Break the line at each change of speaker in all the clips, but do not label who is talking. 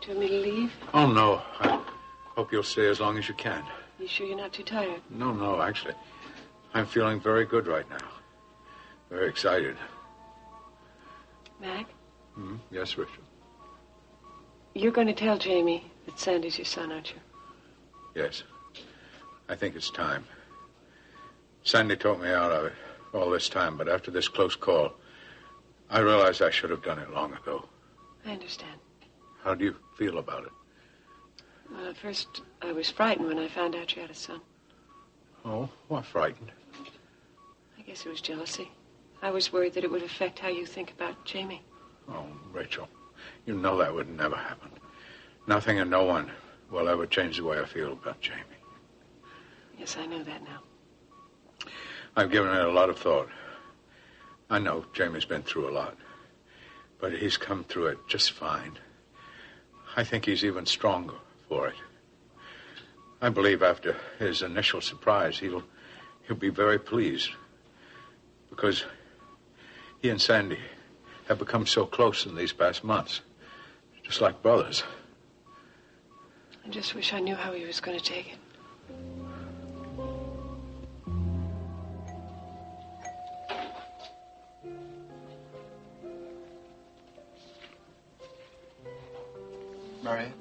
Do you want me to leave?
Oh, no. I hope you'll stay as long as you can.
You sure you're not too tired?
No, actually. I'm feeling very good right now. Very excited.
Mac?
Yes, Rachel?
You're going to tell Jamie that Sandy's your son, aren't you?
Yes. I think it's time. Sandy talked me out of it all this time, but after this close call, I realized I should have done it long ago.
I understand.
How do you feel about it?
Well, at first, I was frightened when I found out you had a son.
Oh, what frightened?
I guess it was jealousy. I was worried that it would affect how you think about Jamie.
Oh, Rachel, you know that would never happen. Nothing and no one will ever change the way I feel about Jamie.
Yes, I know that now.
I've given it a lot of thought. I know Jamie's been through a lot, but he's come through it just fine. I think he's even stronger for it. I believe after his initial surprise, he'll be very pleased, because he and Sandy have become so close in these past months, just like brothers.
I just wish I knew how he was going to take it.
Marianne?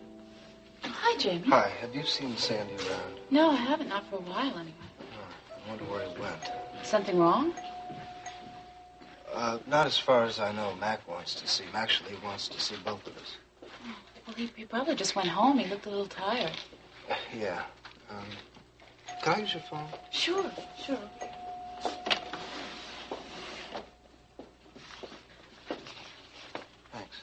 Hi, Jamie.
Hi. Have you seen Sandy around?
No, I haven't. Not for a while, anyway.
Oh, I wonder where he went.
Something wrong?
Not as far as I know. Mac wants to see him. Actually, he wants to see both of us.
Well, he probably just went home. He looked a little tired.
Yeah. Can I use your phone?
Sure.
Thanks.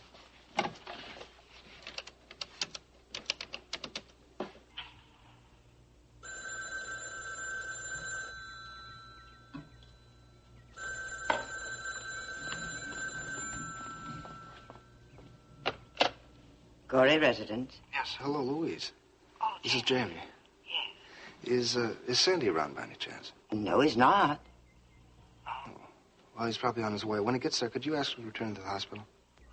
Corey resident.
Yes. Hello, Louise.
Oh,
this is Jamie.
Yes.
Is Sandy around by any chance?
No, he's not.
Oh. Well, he's probably on his way. When he gets there, could you ask him to return to the hospital?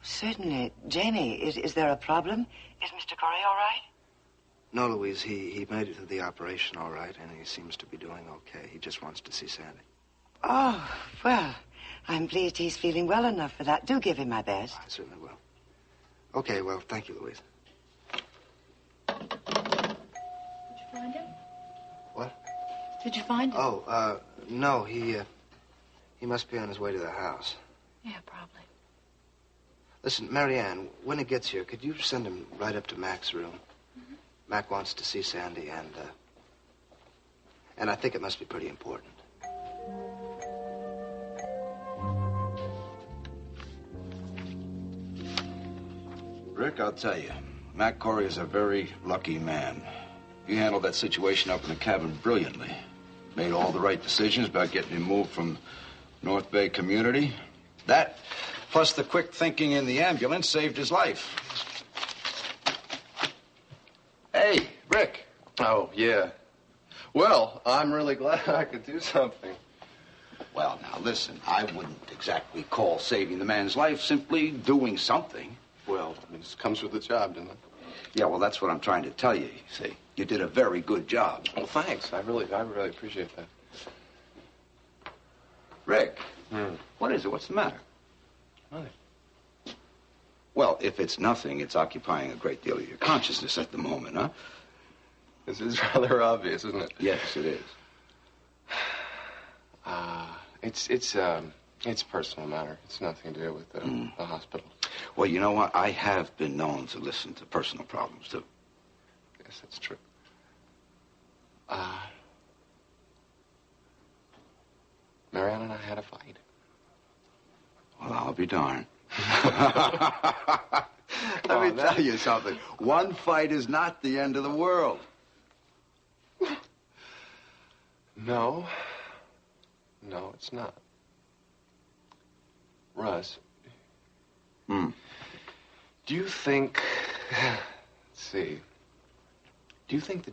Certainly. Jamie, is there a problem? Is Mr. Corey all right?
No, Louise. He made it through the operation all right, and he seems to be doing okay. He just wants to see Sandy.
Oh, well, I'm pleased he's feeling well enough for that. Do give him my best.
I certainly will. Okay, well, thank you, Louise.
Did you find him?
What?
Did you find him?
Oh, no, he must be on his way to the house.
Yeah, probably.
Listen, Marianne, when he gets here, could you send him right up to Mac's room? Mm-hmm. Mac wants to see Sandy, and I think it must be pretty important.
Rick, I'll tell you, Mac Corey is a very lucky man. He handled that situation up in the cabin brilliantly. Made all the right decisions about getting him moved from North Bay community. That, plus the quick thinking in the ambulance, saved his life. Hey, Rick.
Oh, yeah. Well, I'm really glad I could do something.
Well, now, listen, I wouldn't exactly call saving the man's life simply doing something.
Well, this comes with the job, doesn't it?
Yeah, well, that's what I'm trying to tell you, see. You did a very good job.
Well, thanks. I really appreciate that.
Rick, what is it? What's the matter?
Nothing.
Well, if it's nothing, it's occupying a great deal of your consciousness at the moment, huh?
This is rather obvious, isn't it?
Yes, it is.
It's a personal matter. It's nothing to do with the hospital.
Well, you know what? I have been known to listen to personal problems, too.
Yes, that's true. Marianne and I had a fight.
Well, I'll be darned. Let me tell you something. One fight is not the end of the world.
No, it's not. Russ. Do you think... Let's see. Do you think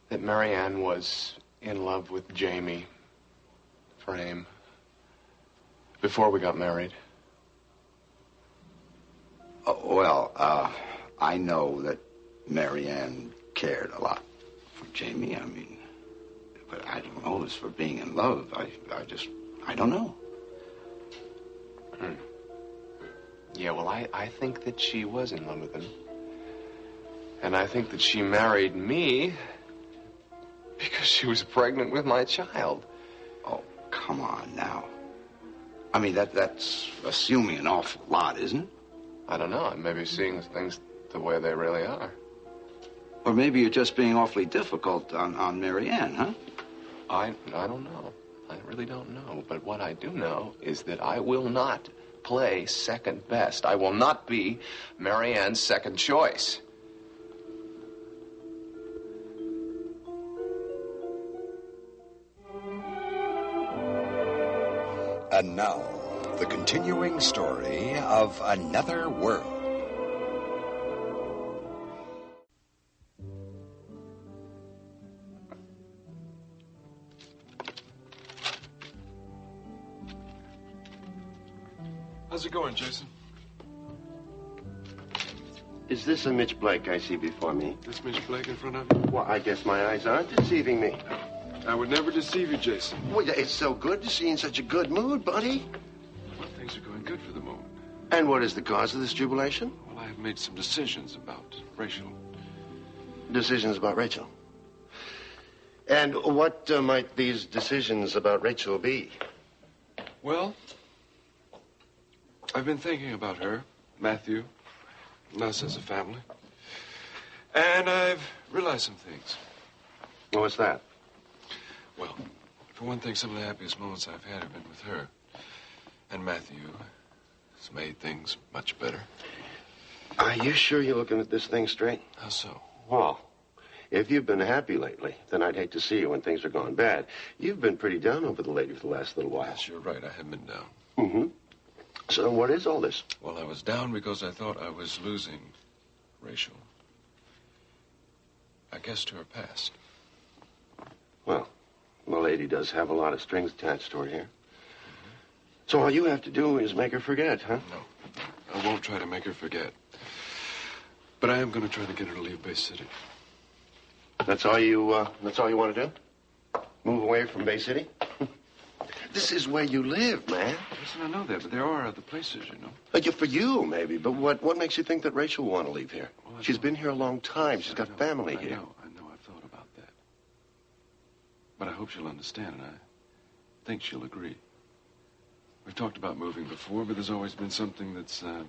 that Marianne was in love with Jamie Frame before we got married?
I know that Marianne cared a lot for Jamie. I mean, but I don't know as for being in love. I don't know.
Yeah, well, I think that she was in love with him. And I think that she married me because she was pregnant with my child.
Oh, come on now. I mean, that's assuming an awful lot, isn't it?
I don't know. I may be seeing things the way they really are.
Or maybe you're just being awfully difficult on Marianne, huh?
I don't know. I really don't know. But what I do know is that I will not play second best. I will not be Marianne's second choice.
And now, the continuing story of Another World.
How's it going, Jason?
Is this a Mitch Blake I see before me?
This Mitch Blake in front of you?
Well, I guess my eyes aren't deceiving me.
I would never deceive you, Jason.
Well, it's so good to see you in such a good mood, buddy.
Well, things are going good for the moment.
And what is the cause of this jubilation?
Well, I have made some decisions about Rachel.
Decisions about Rachel. And what might these decisions about Rachel be?
Well, I've been thinking about her, Matthew, and us as a family. And I've realized some things.
What's that?
Well, for one thing, some of the happiest moments I've had have been with her. And Matthew has made things much better.
Are you sure you're looking at this thing straight?
How so?
Well, if you've been happy lately, then I'd hate to see you when things are going bad. You've been pretty down over the lady for the last little while.
Yes, you're right. I have been down.
Mm-hmm. So what is all this?
Well, I was down because I thought I was losing Rachel. I guess to her past.
Well, the lady does have a lot of strings attached to her here. So all you have to do is make her forget, huh?
No, I won't try to make her forget. But I am going to try to get her to leave Bay City.
That's all you want to do? Move away from Bay City? This is where you live, man.
Listen, I know that, but there are other places, you know.
For you, maybe. But what makes you think that Rachel will want to leave here?
Well,
She's been here a long time. She's got family here.
I know. I've thought about that. But I hope she'll understand, and I think she'll agree. We've talked about moving before, but there's always been something that's, held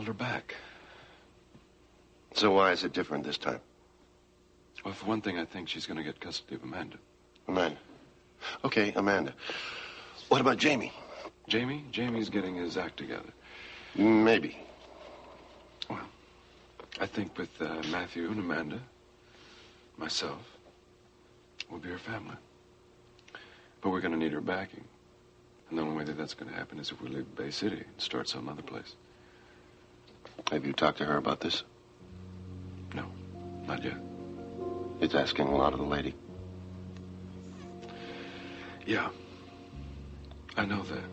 her back.
So why is it different this time?
Well, for one thing, I think she's going to get custody of Amanda.
Amanda. Okay, Amanda. What about Jamie?
Jamie? Jamie's getting his act together.
Maybe.
Well, I think with Matthew and Amanda, myself, we'll be her family. But we're going to need her backing. And the only way that that's going to happen is if we leave Bay City and start some other place.
Have you talked to her about this?
No, not yet.
It's asking a lot of the lady.
Yeah, I know that.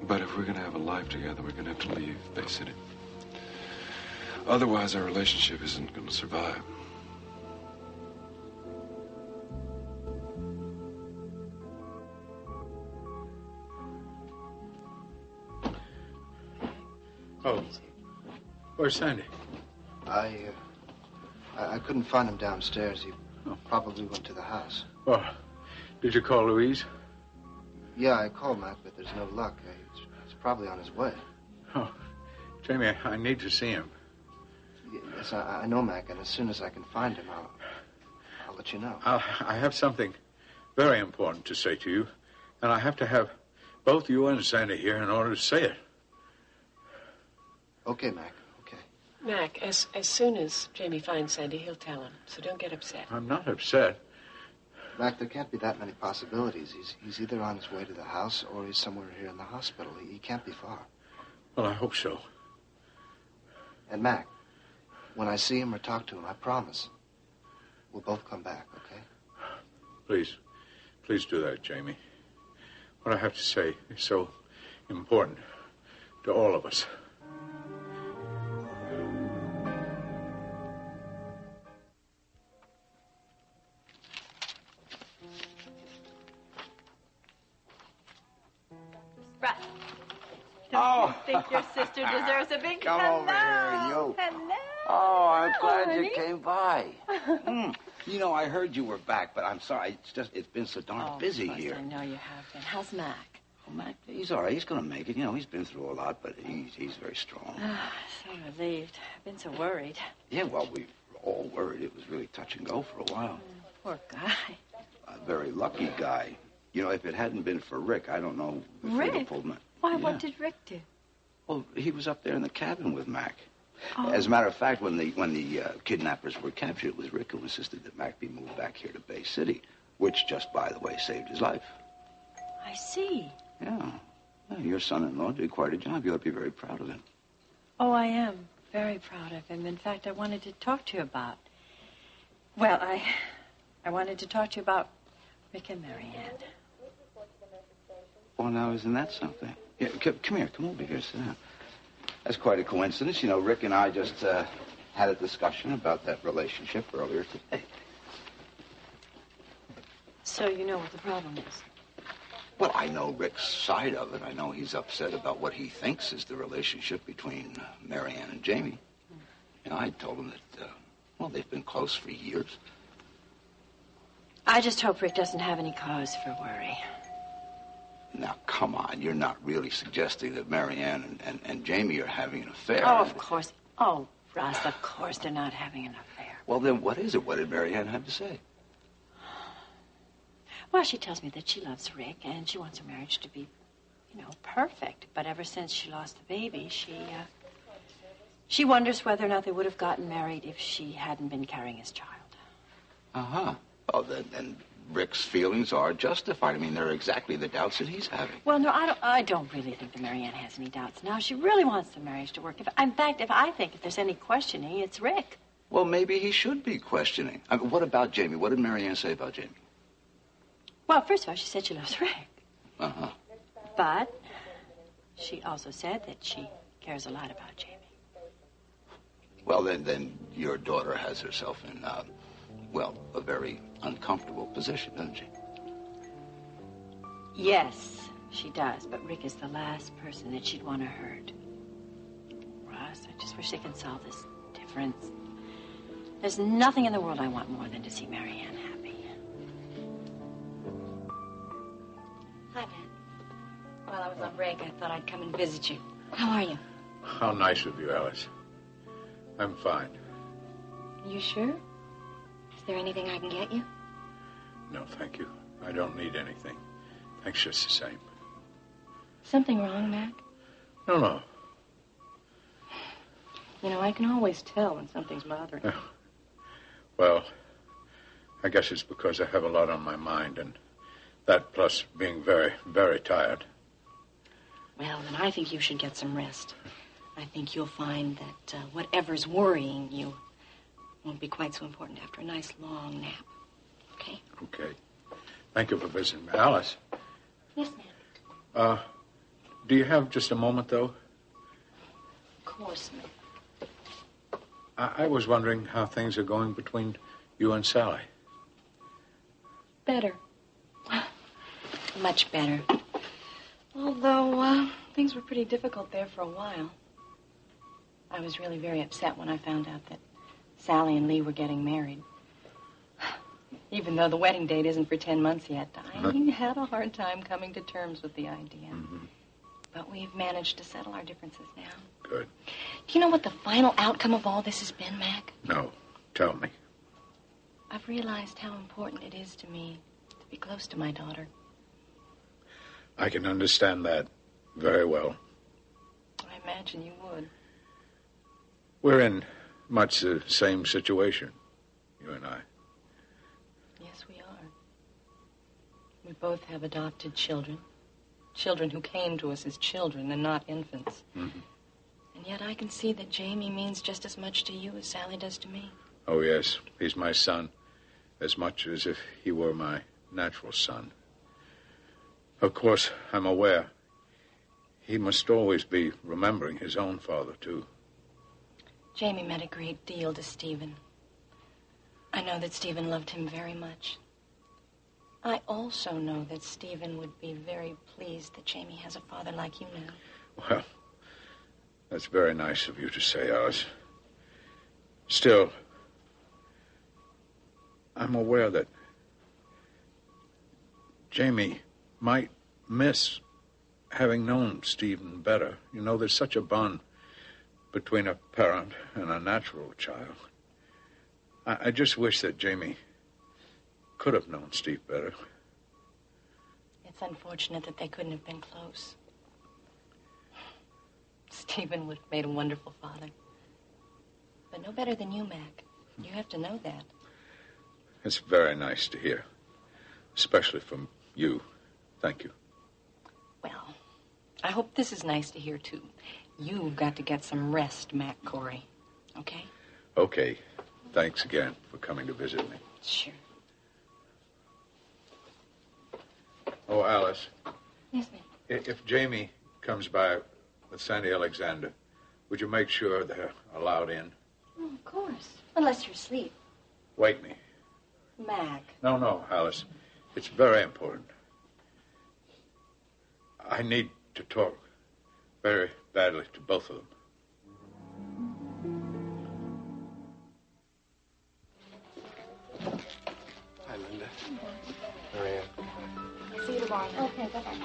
But if we're going to have a life together, we're going to have to leave Bay City. Otherwise, our relationship isn't going to survive.
Oh, where's Sandy?
I couldn't find him downstairs. He probably went to the house.
Well, did you call Louise?
Yeah, I called Mac, but there's no luck. He's probably on his way.
Oh, Jamie, I need to see him.
Yes, I know, Mac, and as soon as I can find him, I'll let you know.
I have something very important to say to you, and I have to have both you and Sandy here in order to say it.
Okay, Mac. Okay.
Mac, as soon as Jamie finds Sandy, he'll tell him. So don't get upset.
I'm not upset.
Mac, there can't be that many possibilities. He's either on his way to the house or he's somewhere here in the hospital. He can't be far.
Well, I hope so.
And Mac, when I see him or talk to him, I promise we'll both come back, okay?
Please do that, Jamie. What I have to say is so important to all of us.
Don't you think your sister deserves a big
Come
hello?
over here, you.
Hello.
Oh, I'm glad
honey.
you came by. You know, I heard you were back, but I'm sorry. It's been so darn busy here.
I know you have been. How's Mac?
Oh, Mac, he's all right. He's going to make it. You know, he's been through a lot, but he's very strong.
So relieved. I've been so worried.
Yeah, well, we were all worried. It was really touch and go for a while.
Poor guy.
A very lucky guy. You know, if it hadn't been for Rick, I don't know if we'd have pulled him.
Why, what did Rick do?
Well, he was up there in the cabin with Mac.
Oh.
As a matter of fact, when the kidnappers were captured, it was Rick who insisted that Mac be moved back here to Bay City, which, just by the way, saved his life.
I see.
Yeah. Your son-in-law did quite a job. You ought to be very proud of him.
Oh, I am very proud of him. In fact, I wanted to talk to you about... Well, I wanted to talk to you about Rick and Marianne.
Well, now, isn't that something? Yeah, come here. Come over here. Sit down. That's quite a coincidence. You know, Rick and I just had a discussion about that relationship earlier today.
So you know what the problem is?
Well, I know Rick's side of it. I know he's upset about what he thinks is the relationship between Marianne and Jamie. You know, I told him that, well, they've been close for years.
I just hope Rick doesn't have any cause for worry.
Now, come on. You're not really suggesting that Marianne and Jamie are having an affair.
Oh, of course. Oh, Russ, of course they're not having an affair.
Well, then what is it? What did Marianne have to say?
Well, she tells me that she loves Rick and she wants her marriage to be, you know, perfect. But ever since she lost the baby, she wonders whether or not they would have gotten married if she hadn't been carrying his child.
Uh-huh. Well, then Rick's feelings are justified. I mean, they're exactly the doubts that he's having.
Well, no, I don't really think that Marianne has any doubts now. She really wants the marriage to work. In fact, if there's any questioning, it's Rick.
Well, maybe he should be questioning. I mean, what about Jamie? What did Marianne say about Jamie?
Well, first of all, she said she loves Rick.
Uh-huh.
But she also said that she cares a lot about Jamie.
Well, then your daughter has herself in, a very uncomfortable position, doesn't she?
Yes, she does. But Rick is the last person that she'd want to hurt. Russ, I just wish they could solve this difference. There's nothing in the world I want more than to see Marianne happy. Hi, Matt. While I was on break, I thought I'd come and visit you. How are you?
How nice of you, Alice. I'm fine.
You sure? Is there anything I can get you?
No, thank you. I don't need anything. Thanks just the same.
Something wrong, Mac?
No.
You know, I can always tell when something's bothering you.
Well, I guess it's because I have a lot on my mind, and that plus being very, very tired.
Well, then I think you should get some rest. I think you'll find that whatever's worrying you won't be quite so important after a nice long nap. Okay?
Okay. Thank you for visiting me. Alice?
Yes, ma'am.
Do you have just a moment, though?
Of course, ma'am.
I was wondering how things are going between you and Sally.
Better. Much better. Although, things were pretty difficult there for a while. I was really very upset when I found out that Sally and Lee were getting married. Even though the wedding date isn't for 10 months yet, I had a hard time coming to terms with the idea.
Mm-hmm.
But we've managed to settle our differences now.
Good.
Do you know what the final outcome of all this has been, Mac?
No. Tell me.
I've realized how important it is to me to be close to my daughter.
I can understand that very well.
I imagine you would.
We're in much the same situation, you and I.
Yes, we are. We both have adopted children. Children who came to us as children and not infants.
Mm-hmm.
And yet I can see that Jamie means just as much to you as Sally does to me.
Oh, yes. He's my son, as much as if he were my natural son. Of course, I'm aware he must always be remembering his own father, too.
Jamie meant a great deal to Stephen. I know that Stephen loved him very much. I also know that Stephen would be very pleased that Jamie has a father like you now.
Well, that's very nice of you to say, Alice. Still, I'm aware that Jamie might miss having known Stephen better. You know, there's such a bond between a parent and a natural child. I just wish that Jamie could have known Steve better.
It's unfortunate that they couldn't have been close. Stephen would have made a wonderful father. But no better than you, Mac. You have to know that.
It's very nice to hear, especially from you. Thank you.
Well, I hope this is nice to hear, too. You've got to get some rest, Mac Corey. Okay?
Okay. Thanks again for coming to visit me.
Sure.
Oh, Alice.
Yes, ma'am.
If Jamie comes by with Sandy Alexander, would you make sure they're allowed in?
Oh, of course. Unless you're asleep.
Wake me.
Mac.
No, Alice. It's very important. I need to talk very badly to both of them.
Hi, Linda. Marianne.
I'll see you tomorrow. Okay, bye-bye.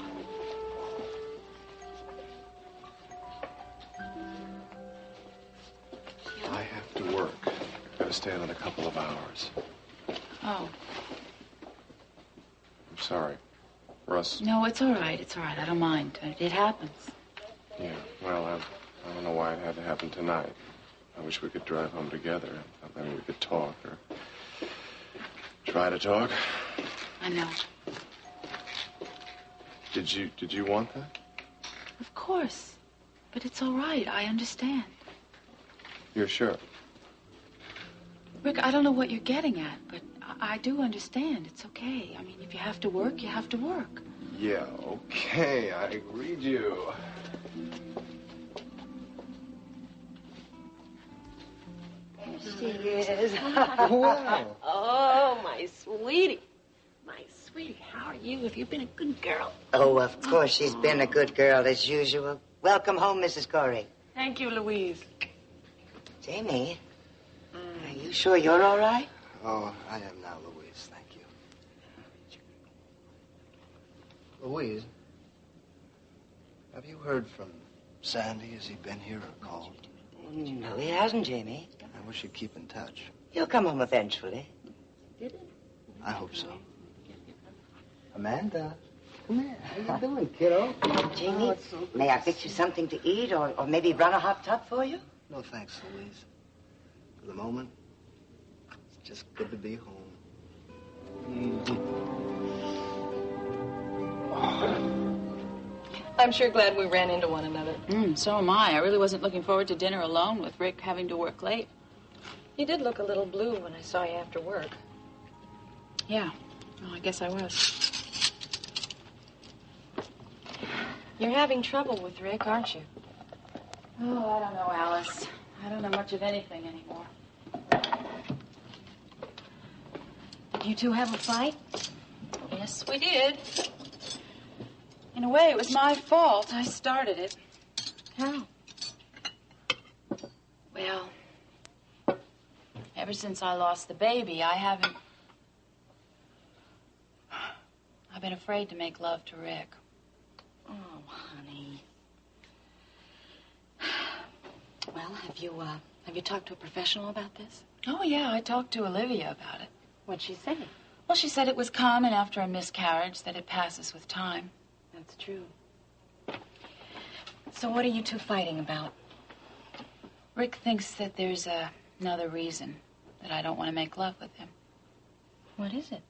I have to work. I've got to stay another couple of hours.
Oh.
I'm sorry. Russ?
No, it's all right. It's all right. I don't mind. It happens.
Yeah, well, I don't know why it had to happen tonight. I wish we could drive home together. Maybe we could talk or try to talk.
I know.
Did you want that?
Of course. But it's all right. I understand.
You're sure?
Rick, I don't know what you're getting at, but I do understand. It's okay. I mean, if you have to work, you have to work.
Yeah, okay. I agreed you.
She is.
Wow. Oh, my sweetie. My sweetie, how are you? Have you been a good girl?
Oh, of course, she's been a good girl, as usual. Welcome home, Mrs. Corey.
Thank you, Louise.
Jamie, are you sure you're all right?
Oh, I am now, Louise. Thank you. Louise, have you heard from Sandy? Has he been here or called?
No, he hasn't, Jamie.
I wish you'd keep in touch.
He'll come home eventually.
Did it?
I hope so. Amanda, come here. How you doing, kiddo?
Jamie, may I fix you something to eat or maybe run a hot tub for you?
No, thanks, Louise. For the moment, it's just good to be home.
I'm sure glad we ran into one another.
So am I. I really wasn't looking forward to dinner alone with Rick having to work late.
You did look a little blue when I saw you after work.
Yeah. Well, I guess I was.
You're having trouble with Rick, aren't you?
Oh, I don't know, Alice. I don't know much of anything anymore.
Did you two have a fight?
Yes, we did. In a way, it was my fault. I started it.
How?
Well, ever since I lost the baby, I've been afraid to make love to Rick.
Oh, honey. Well, have you talked to a professional about this?
Oh, yeah, I talked to Olivia about it.
What'd she say?
Well, she said it was common after a miscarriage, that it passes with time.
That's true. So what are you two fighting about?
Rick thinks that there's another reason that I don't want to make love with him.
What is it?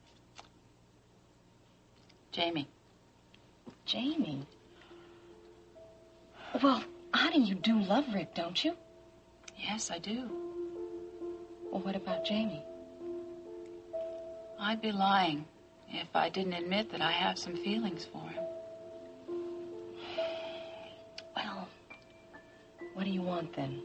Jamie.
Jamie? Well, honey, you do love Rick, don't you?
Yes, I do.
Well, what about Jamie?
I'd be lying if I didn't admit that I have some feelings for him.
Well, what do you want then?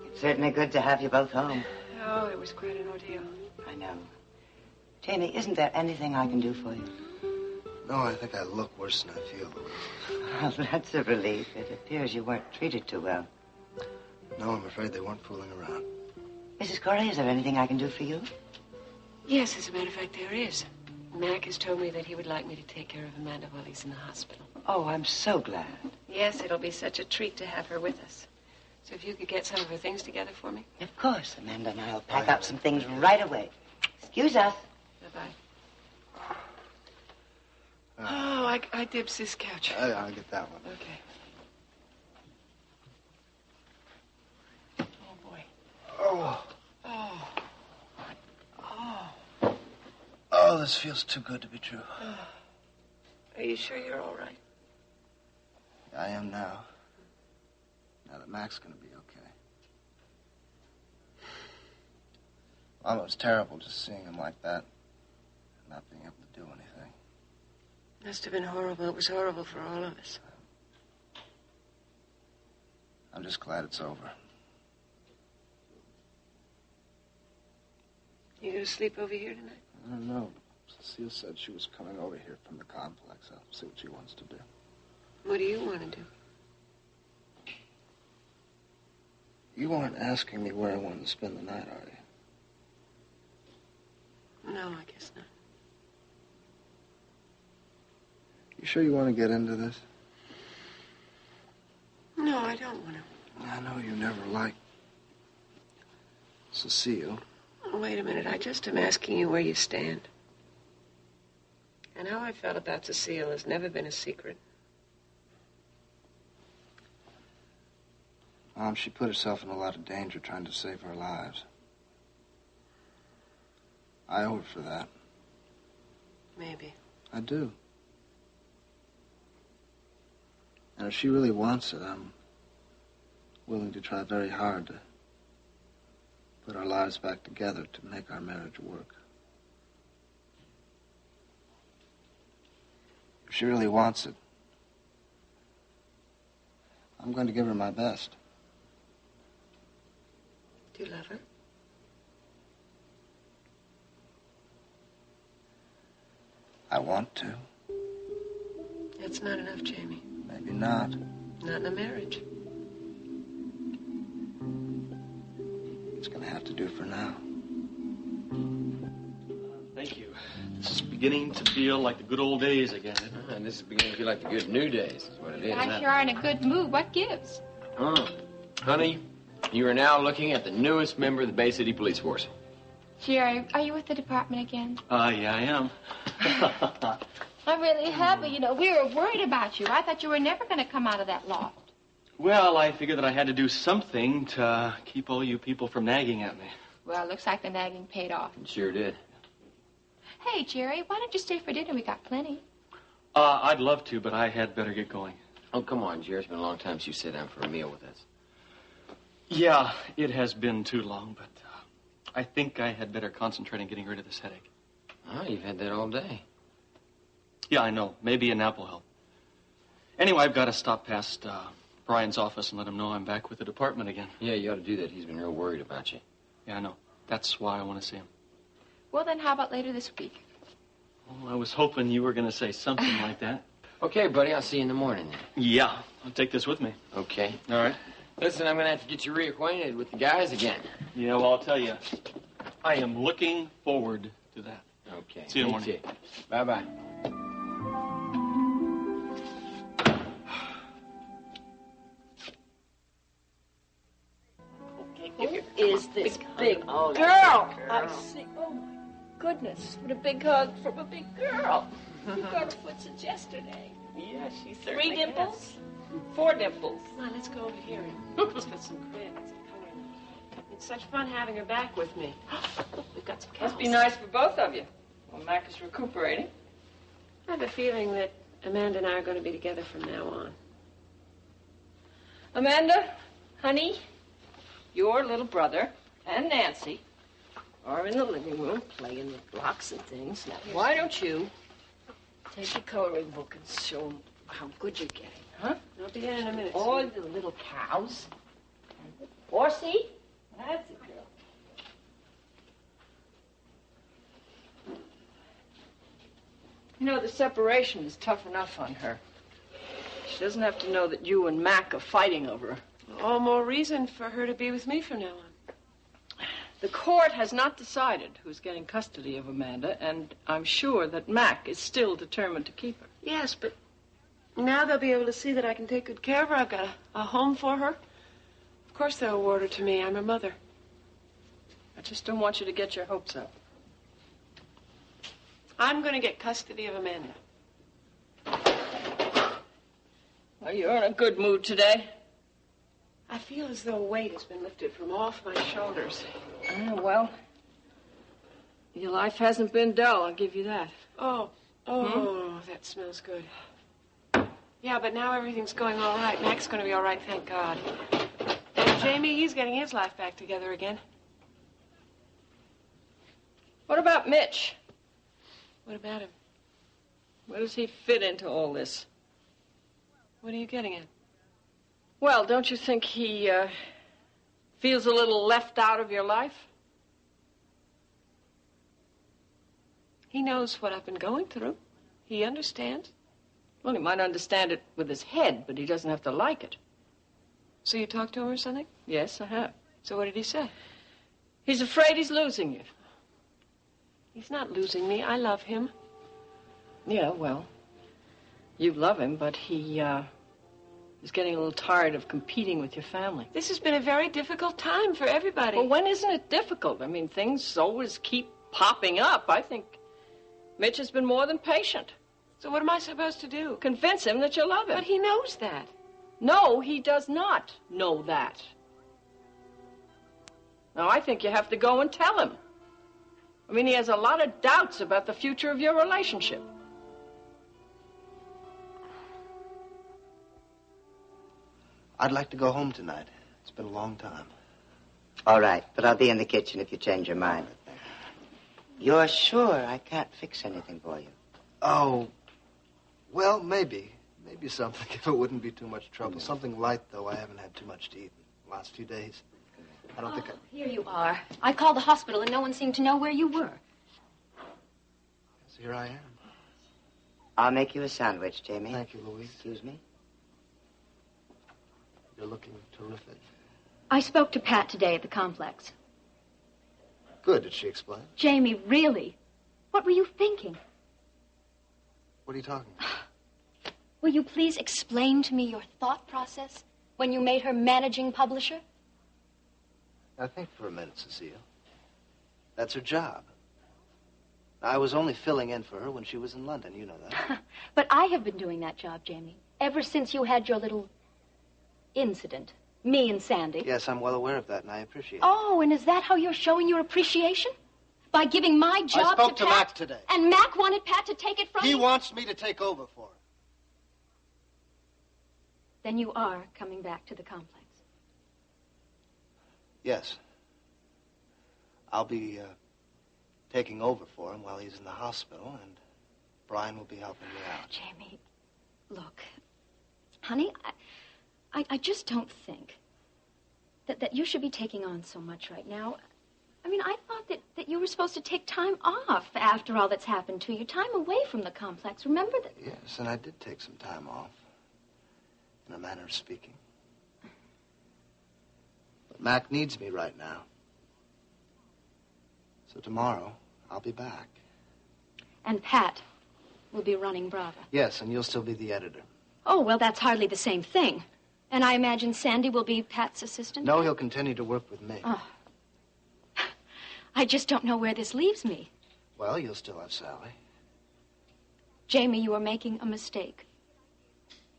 It's certainly good to have you both home.
Oh, was quite an ordeal.
I know. Jamie, isn't there anything I can do for you?
No, I think I look worse than I feel, Louise.
Oh, that's a relief. It appears you weren't treated too well.
No, I'm afraid they weren't fooling around.
Mrs. Corey, is there anything I can do for you?
Yes, as a matter of fact, there is. Mac has told me that he would like me to take care of Amanda while he's in the hospital.
Oh, I'm so glad.
Yes, it'll be such a treat to have her with us. So if you could get some of her things together for me.
Of course, Amanda and I'll pack up some things right away. Excuse us.
Bye-bye. Oh, I dibs this couch.
I'll get that one.
Okay. Oh, boy.
Oh.
Oh.
Oh, this feels too good to be true.
Are you sure you're all right?
I am now. Now that Mac's gonna be okay. Well, it was terrible just seeing him like that. Not being able to do anything.
Must have been horrible. It was horrible for all of us.
I'm just glad it's over.
You gonna sleep over here tonight?
I don't know. Cecile said she was coming over here from the complex. I'll see what she wants to do.
What do you want to do?
You aren't asking me where I want to spend the night, are you?
No, I guess not.
You sure you want to get into this?
No, I don't want to.
I know you never liked Cecile.
Oh, wait a minute. I just am asking you where you stand. And how I felt about Cecile has never been a secret.
Mom, she put herself in a lot of danger trying to save our lives. I owe her for that.
Maybe.
I do. And if she really wants it, I'm willing to try very hard to put our lives back together to make our marriage work. If she really wants it, I'm going to give her my best.
Do you love her?
I want to.
That's not enough, Jamie.
Maybe not.
Not in a marriage.
It's going to have to do for now.
Thank you. This is beginning to feel like the good old days again.
And this is beginning to feel like the good new days, is what it is.
I sure are in a good mood. What gives?
Honey, you are now looking at the newest member of the Bay City Police Force.
Jerry, are you with the department again?
Yeah, I am.
I'm really happy. You know, we were worried about you. I thought you were never going to come out of that loft.
Well, I figured that I had to do something to keep all you people from nagging at me.
Well, looks like the nagging paid off.
It sure did.
Hey, Jerry, why don't you stay for dinner? We got plenty.
I'd love to, but I had better get going.
Oh, come on, Jerry. It's been a long time since you sat down for a meal with us.
Yeah, it has been too long, but I think I had better concentrate on getting rid of this headache.
Oh, you've had that all day.
Yeah, I know. Maybe a nap will help. Anyway, I've got to stop past Brian's office and let him know I'm back with the department again.
Yeah, you ought to do that. He's been real worried about you.
Yeah, I know. That's why I want to see him.
Well, then how about later this week?
Well, I was hoping you were going to say something like that.
Okay, buddy, I'll see you in the morning then.
Yeah, I'll take this with me.
Okay.
All right.
Listen, I'm going to have to get you reacquainted with the guys again.
Yeah, well, I'll tell you, I am looking forward to that.
Okay.
See you in the morning.
Bye-bye.
Who is this big girl? I see. Oh, my goodness. What a big hug from a big girl. You got her foot since yesterday.
Yeah, she
3 dimples? 4 dimples.
Come on, let's go over here and let's get some crayons and color. It's such fun having her back with me. We've got some
Must be
cows.
nice for both of you. Well, Mac is recuperating.
I have a feeling that Amanda and I are going to be together from now on.
Amanda, honey, your little brother and Nancy are in the living room playing with blocks and things. Now, why don't you take your coloring book and show them how good you're getting, huh?
I'll be in a minute.
All the little cows. And the horsey. That's it, girl. You know, the separation is tough enough on her. She doesn't have to know that you and Mac are fighting over her.
All more reason for her to be with me from now on.
The court has not decided who's getting custody of Amanda, and I'm sure that Mac is still determined to keep her.
Yes, but now they'll be able to see that I can take good care of her. I've got a home for her. Of course they'll award her to me. I'm her mother.
I just don't want you to get your hopes up.
I'm going to get custody of Amanda.
Well, you're in a good mood today.
I feel as though a weight has been lifted from off my shoulders.
Well, your life hasn't been dull, I'll give you that.
Oh, that smells good. Yeah, but now everything's going all right. Mac's going to be all right, thank God. And Jamie, he's getting his life back together again.
What about Mitch?
What about him?
Where does he fit into all this?
What are you getting at?
Well, don't you think he feels a little left out of your life?
He knows what I've been going through. He understands.
Well, he might understand it with his head, but he doesn't have to like it.
So you talked to him or something?
Yes, I have.
So what did he say?
He's afraid he's losing you.
He's not losing me. I love him.
Yeah, well, you love him, but he is getting a little tired of competing with your family.
This has been a very difficult time for everybody.
Well, when isn't it difficult? I mean, things always keep popping up. I think Mitch has been more than patient.
So what am I supposed to do?
Convince him that you love him.
But he knows that.
No, he does not know that. Now, I think you have to go and tell him. I mean, he has a lot of doubts about the future of your relationship.
I'd like to go home tonight. It's been a long time.
All right, but I'll be in the kitchen if you change your mind. You're sure I can't fix anything for you?
Oh, well, maybe. Maybe something, if it wouldn't be too much trouble. Something light, though. I haven't had too much to eat in the last few days. I don't think I...
Here you are. I called the hospital and no one seemed to know where you were.
So here I am.
I'll make you a sandwich, Jamie.
Thank you, Louise.
Excuse me?
You're looking terrific.
I spoke to Pat today at the complex.
Good. Did she explain?
Jamie, really? What were you thinking?
What are you talking about?
Will you please explain to me your thought process when you made her managing publisher?
Now, think for a minute, Cecile. That's her job. I was only filling in for her when she was in London. You know that.
But I have been doing that job, Jamie, ever since you had your little incident. Me and Sandy.
Yes, I'm well aware of that, and I appreciate it.
Oh, and is that how you're showing your appreciation? By giving my job
I spoke to
Pat?
Mac today.
And Mac wanted Pat to take it from
He
you?
wants me to take over for her.
Then you are coming back to the complex.
Yes. I'll be taking over for him while he's in the hospital, and Brian will be helping me out.
Jamie, look, honey, I just don't think that you should be taking on so much right now. I mean, I thought that you were supposed to take time off after all that's happened to you. Time away from the complex. Remember that?
Yes, and I did take some time off, in a manner of speaking. But Mac needs me right now. So tomorrow, I'll be back.
And Pat will be running Brava.
Yes, and you'll still be the editor.
Oh, well, that's hardly the same thing. And I imagine Sandy will be Pat's assistant?
No, he'll continue to work with me.
Oh. I just don't know where this leaves me.
Well, you'll still have Sally.
Jamie, you are making a mistake.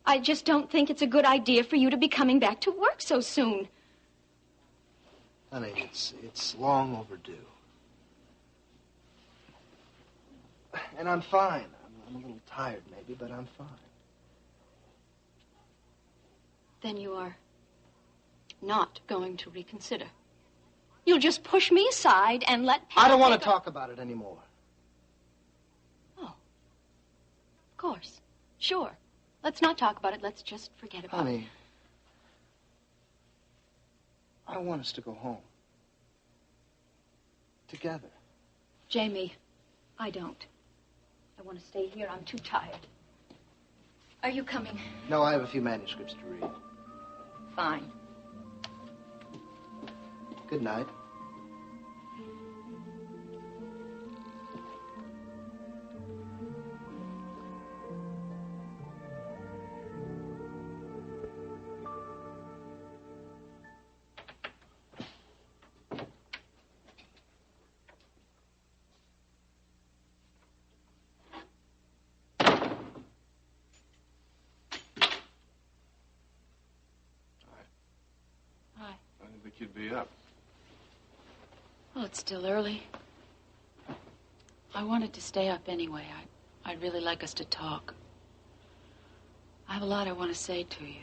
I just don't think it's a good idea for you to be coming back to work so soon.
Honey, it's long overdue. And I'm fine. I'm a little tired, maybe, but I'm fine.
Then you are not going to reconsider. You'll just push me aside and let Pat...
I don't want to talk about it anymore.
Oh. Of course. Sure. Let's not talk about it. Let's just forget about it.
Honey, I want us to go home. Together.
Jamie, I don't. want to stay here. I'm too tired. Are you coming?
No, I have a few manuscripts to read.
Fine.
Good night.
You'd be up.
Well, it's still early. I wanted to stay up anyway. I'd really like us to talk. I have a lot I want to say to you.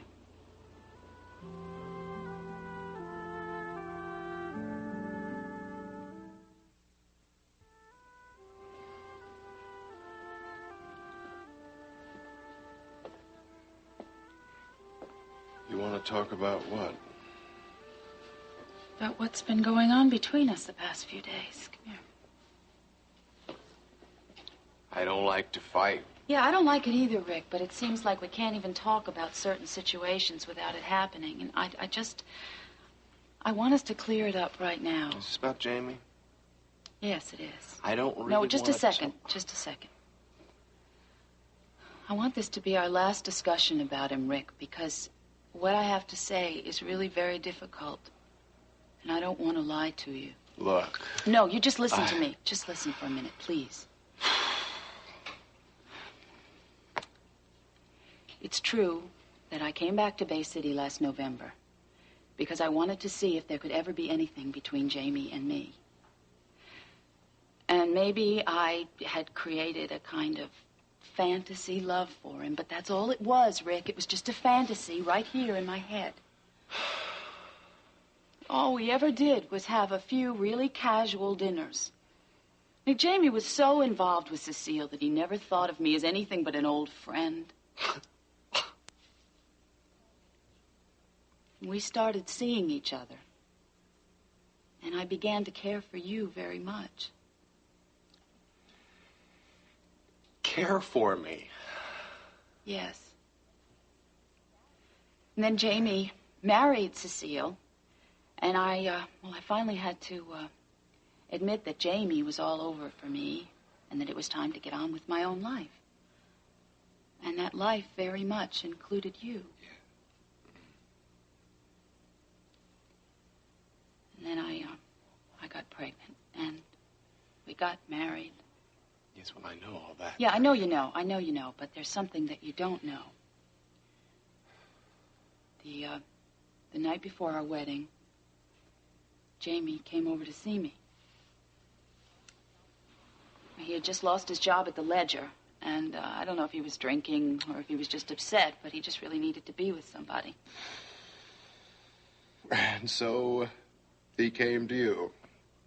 You want to talk about what?
About what's been going on between us the past few days. Come here.
I don't like to fight.
Yeah, I don't like it either, Rick, but it seems like we can't even talk about certain situations without it happening. And I want us to clear it up right now.
Is this about Jamie?
Yes, it is.
I don't really
No, just a
wanna
second. Just a second. I want this to be our last discussion about him, Rick, because what I have to say is really very difficult. And I don't want to lie to you.
Look.
No, you just listen to me. Just listen for a minute, please. It's true that I came back to Bay City last November because I wanted to see if there could ever be anything between Jamie and me. And maybe I had created a kind of fantasy love for him, but that's all it was, Rick. It was just a fantasy right here in my head. All we ever did was have a few really casual dinners. Now, Jamie was so involved with Cecile that he never thought of me as anything but an old friend. We started seeing each other, and I began to care for you very much.
Care for me?
Yes. And then Jamie married Cecile. And I finally had to admit that Jamie was all over for me and that it was time to get on with my own life. And that life very much included you. And then I got pregnant and we got married.
Yes, well, I know all that.
Yeah, I know you know. I know you know, but there's something that you don't know. The night before our wedding, Jamie came over to see me. He had just lost his job at the Ledger, and I don't know if he was drinking or if he was just upset, but he just really needed to be with somebody.
And so he came to you.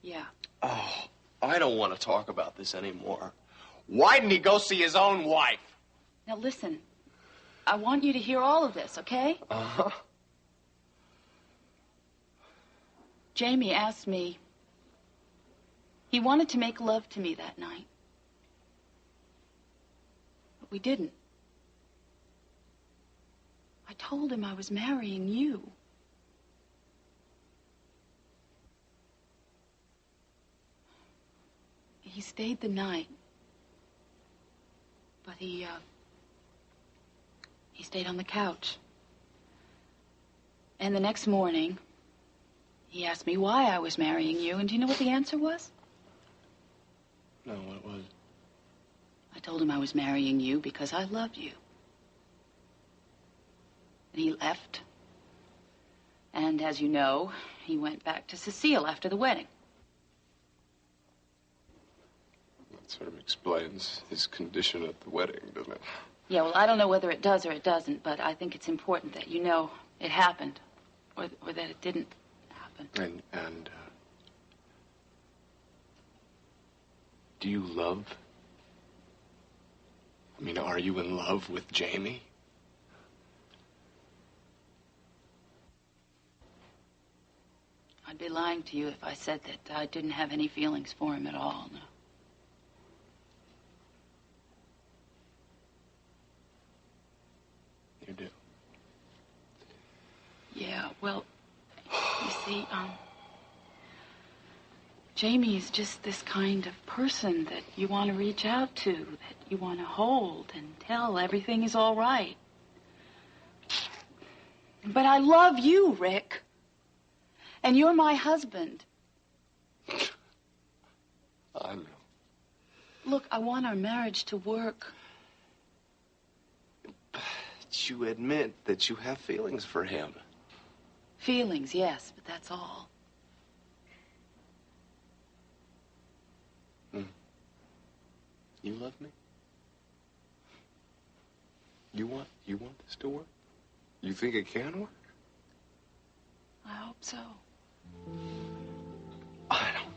Yeah.
Oh, I don't want to talk about this anymore. Why didn't he go see his own wife?
Now listen, I want you to hear all of this, okay?
Uh-huh.
Jamie asked me, he wanted to make love to me that night. But we didn't. I told him I was marrying you. He stayed the night. But he stayed on the couch. And the next morning, he asked me why I was marrying you, and do you know what the answer was?
No, what was it?
I told him I was marrying you because I love you. And he left. And as you know, he went back to Cecile after the wedding.
That sort of explains his condition at the wedding, doesn't it?
Yeah, well, I don't know whether it does or it doesn't, but I think it's important that you know it happened, or that it didn't happen.
And do you love? I mean, are you in love with Jamie?
I'd be lying to you if I said that I didn't have any feelings for him at all, no. Well, you see, Jamie's just this kind of person that you want to reach out to, that you want to hold and tell everything is all right. But I love you, Rick. And you're my husband.
I know.
Look, I want our marriage to work.
But you admit that you have feelings for him.
Feelings, yes, but that's all.
You love me? You want this to work? You think it can work?
I hope so.
I don't.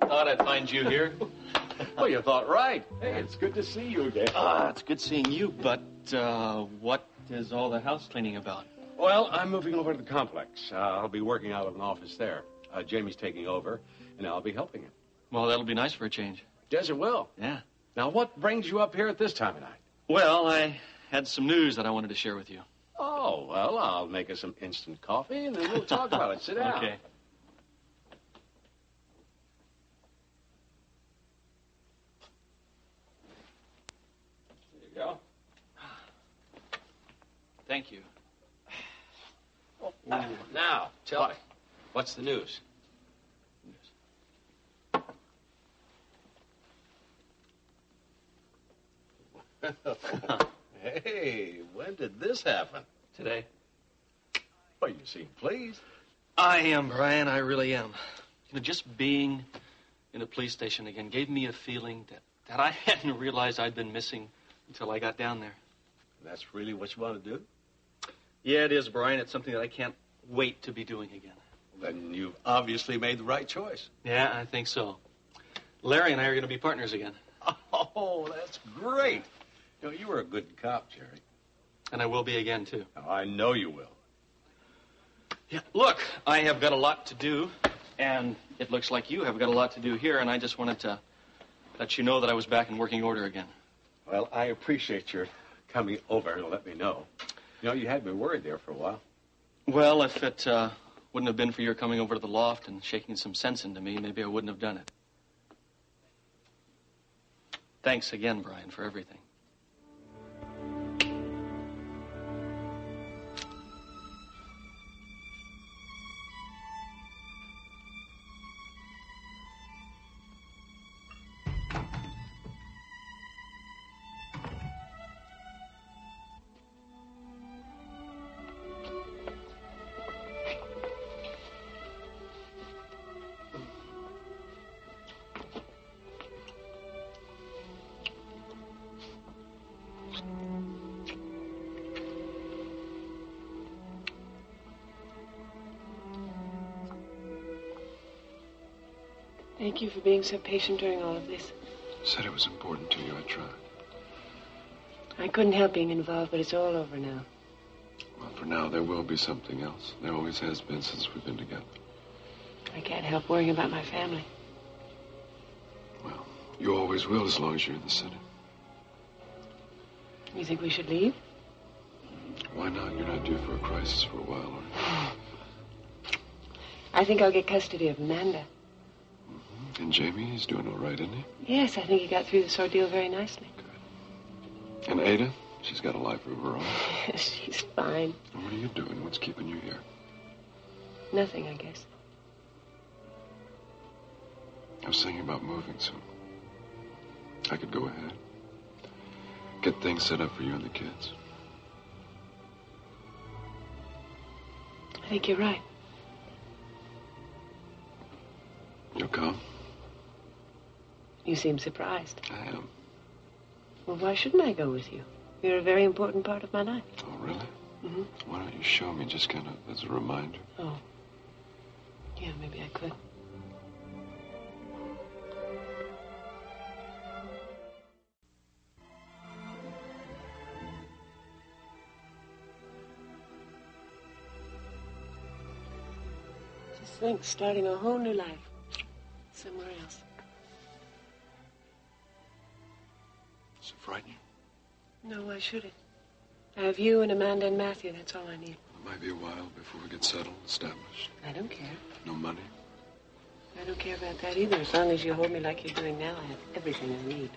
Thought I'd find you here.
Well, you thought right. Hey, it's good to see you again.
It's good seeing you, but what is all the house cleaning about?
Well, I'm moving over to the complex. I'll be working out of an office there. Jamie's taking over, and I'll be helping him.
Well, that'll be nice for a change.
Yes, it will.
Yeah.
Now, what brings you up here at this time of night?
Well, I had some news that I wanted to share with you.
Oh, well, I'll make us some instant coffee, and then we'll talk about it. Sit down.
Okay.
There you go.
Thank you.
Now, tell me, what's the news? Hey, when did this happen?
Today.
Well, you seem pleased.
I am, Brian. I really am. You know, just being in a police station again gave me a feeling that I hadn't realized I'd been missing until I got down there.
That's really what you want to do?
Yeah, it is, Brian. It's something that I can't wait to be doing again.
Then you've obviously made the right choice.
Yeah, I think so. Larry and I are going to be partners again.
Oh, that's great. You know, you were a good cop, Jerry.
And I will be again, too.
Oh, I know you will.
Yeah, look, I have got a lot to do, and it looks like you have got a lot to do here, and I just wanted to let you know that I was back in working order again.
Well, I appreciate your coming over to let me know. You know, you had me worried there for a while.
Well, if it wouldn't have been for your coming over to the loft and shaking some sense into me, maybe I wouldn't have done it. Thanks again, Brian, for everything.
Thank you for being so patient during all of this.
Said it was important to you. I tried.
I couldn't help being involved, but it's all over now.
Well, for now, there will be something else. There always has been since we've been together.
I can't help worrying about my family.
Well, you always will as long as you're in the city.
You think we should leave?
Why not? You're not due for a crisis for a while, are you?
I think I'll get custody of Amanda.
And Jamie, he's doing all right, isn't he?
Yes, I think he got through this ordeal very nicely.
Good. And Ada? She's got a life of her own.
Yes, she's fine.
And what are you doing? What's keeping you here?
Nothing, I guess.
I was thinking about moving soon. I could go ahead. Get things set up for you and the kids.
I think you're right.
You'll come?
You seem surprised.
I am.
Well, why shouldn't I go with you? You're a very important part of my life.
Oh, really?
Mm-hmm.
Why don't you show me just kind of as a reminder?
Oh. Yeah, maybe I could. Just think, starting a whole new life. Somewhere else.
Does it frighten you?
No, why should it? I have you and Amanda and Matthew. That's all I need.
It might be a while before we get settled, established.
I don't care.
No money?
I don't care about that either. As long as you hold me like you're doing now, I have everything I need.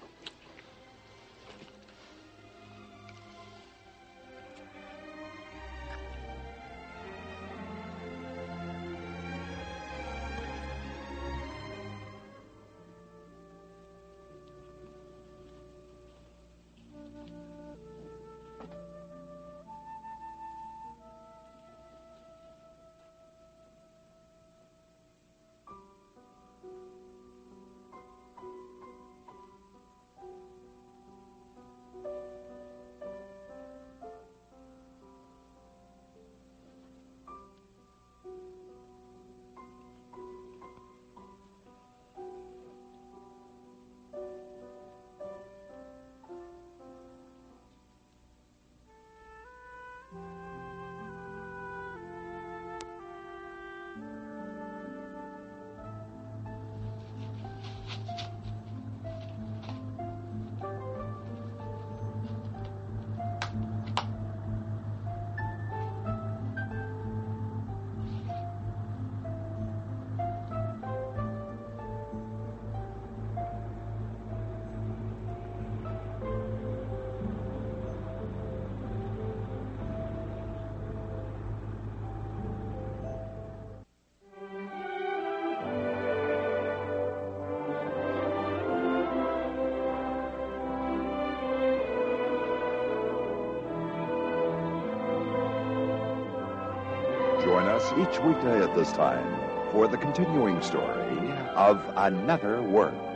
Join us each weekday at this time for the continuing story of Another World.